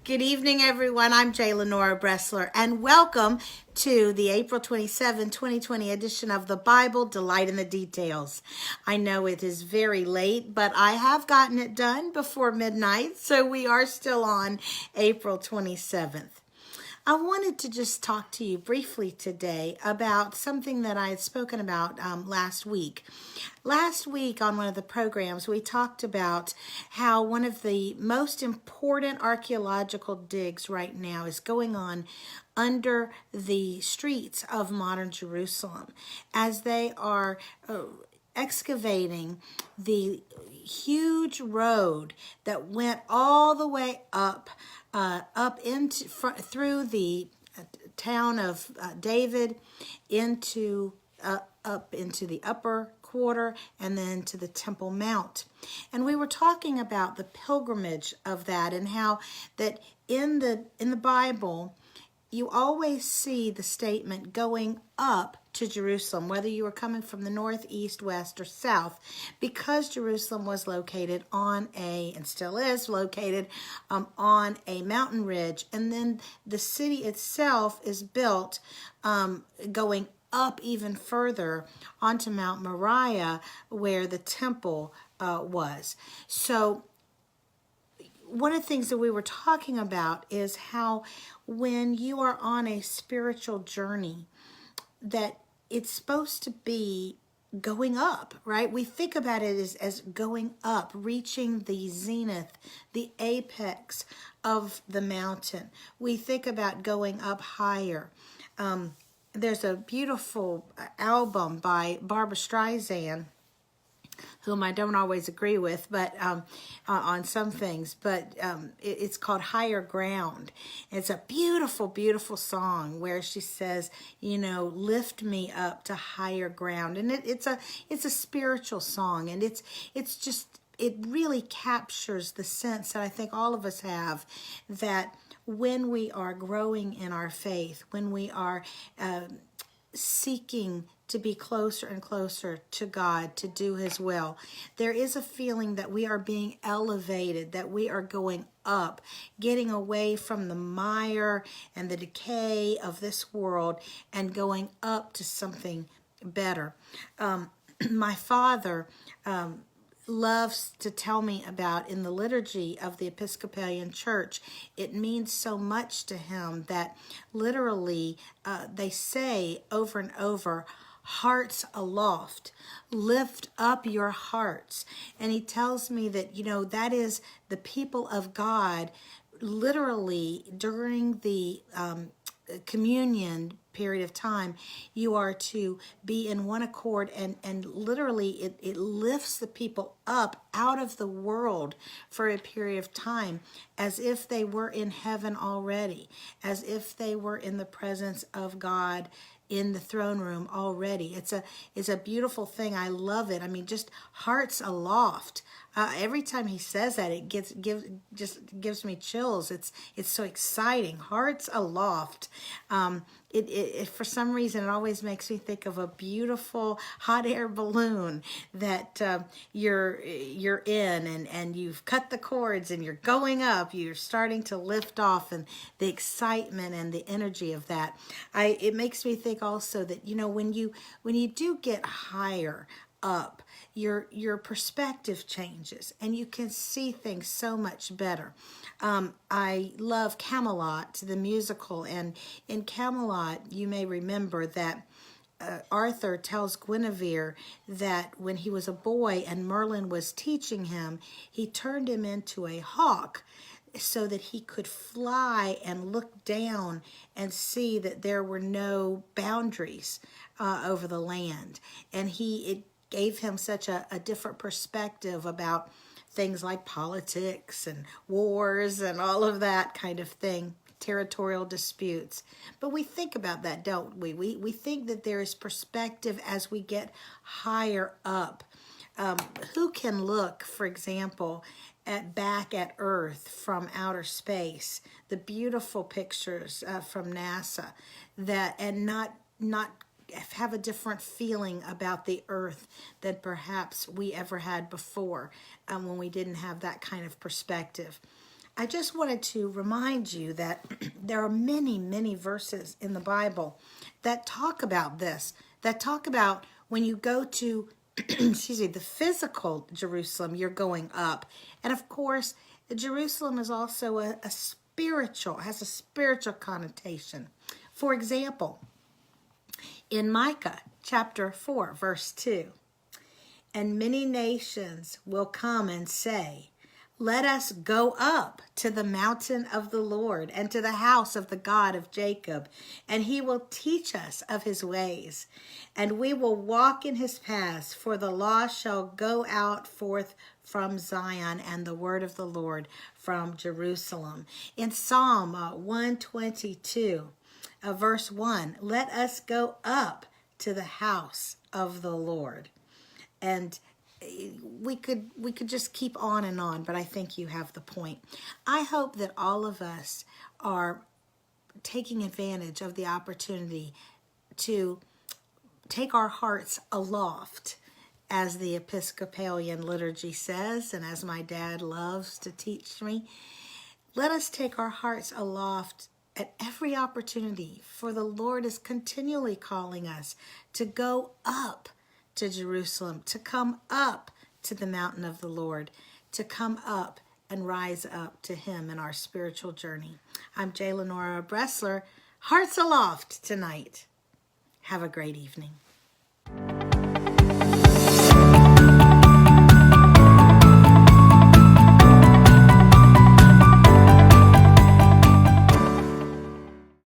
Good evening, everyone. I'm J. Lenora Bressler, and welcome to the April 27, 2020 edition of the Bible Delight in the Details. I know it is very late, but I have gotten it done before midnight, so we are still on April 27th. I wanted to just talk to you briefly today about something that I had spoken about last week. Last week on one of the programs, we talked about how one of the most important archaeological digs right now is going on under the streets of modern Jerusalem as they are excavating the huge road that went all the way through the town of David into up into the upper quarter and then to the Temple Mount. And we were talking about the pilgrimage of that and how that in the Bible you always see the statement going up to Jerusalem, whether you were coming from the north, east, west, or south, because Jerusalem was located and still is located on a mountain ridge. And then the city itself is built going up even further onto Mount Moriah, where the temple was. So one of the things that we were talking about is how when you are on a spiritual journey, that it's supposed to be going up, right? We think about it as going up, reaching the zenith, the apex of the mountain. We think about going up higher. There's a beautiful album by Barbra Streisand, whom I don't always agree with, but on some things, but it's called Higher Ground. It's a beautiful, beautiful song where she says, lift me up to higher ground. And it's a spiritual song, and it really captures the sense that I think all of us have, that when we are growing in our faith, when we are seeking to be closer and closer to God, to do His will, there is a feeling that we are being elevated, that we are going up, getting away from the mire and the decay of this world and going up to something better. My father loves to tell me about, in the liturgy of the Episcopalian Church, it means so much to him that literally they say over and over, hearts aloft, lift up your hearts. And he tells me that, that is the people of God literally during the communion period of time. You are to be in one accord, and literally it lifts the people up out of the world for a period of time, as if they were in heaven already, as if they were in the presence of God in the throne room already. It's a beautiful thing. I love it. I mean, just hearts aloft. Every time he says that, it gives me chills. It's so exciting. Hearts aloft. It for some reason it always makes me think of a beautiful hot air balloon that you're in, and you've cut the cords and you're going up. You're starting to lift off, and the excitement and the energy of that. It makes me think also that when you do get higher up, your perspective changes and you can see things so much better. I love Camelot, the musical, and in Camelot you may remember that Arthur tells Guinevere that when he was a boy and Merlin was teaching him, he turned him into a hawk so that he could fly and look down and see that there were no boundaries over the land. And it gave him such a different perspective about things like politics and wars and all of that kind of thing, territorial disputes. But we think about that, don't we? We think that there is perspective as we get higher up. Who can look, for example, back at Earth from outer space, the beautiful pictures from NASA, and not have a different feeling about the earth than perhaps we ever had before when we didn't have that kind of perspective. I just wanted to remind you that there are many, many verses in the Bible that talk about this, that talk about when you go to, excuse me, the physical Jerusalem, you're going up. And of course, Jerusalem is also a spiritual, has a spiritual connotation. For example, in Micah chapter 4, verse 2, and many nations will come and say, let us go up to the mountain of the Lord and to the house of the God of Jacob, and he will teach us of his ways, and we will walk in his paths, for the law shall go out forth from Zion, and the word of the Lord from Jerusalem. In Psalm 122, verse 1, let us go up to the house of the Lord. And we could just keep on and on, but I think you have the point. I hope that all of us are taking advantage of the opportunity to take our hearts aloft, as the Episcopalian liturgy says, and as my dad loves to teach me. Let us take our hearts aloft at every opportunity, for the Lord is continually calling us to go up to Jerusalem, to come up to the mountain of the Lord, to come up and rise up to him in our spiritual journey. I'm J. Lenora Bressler. Hearts aloft tonight. Have a great evening.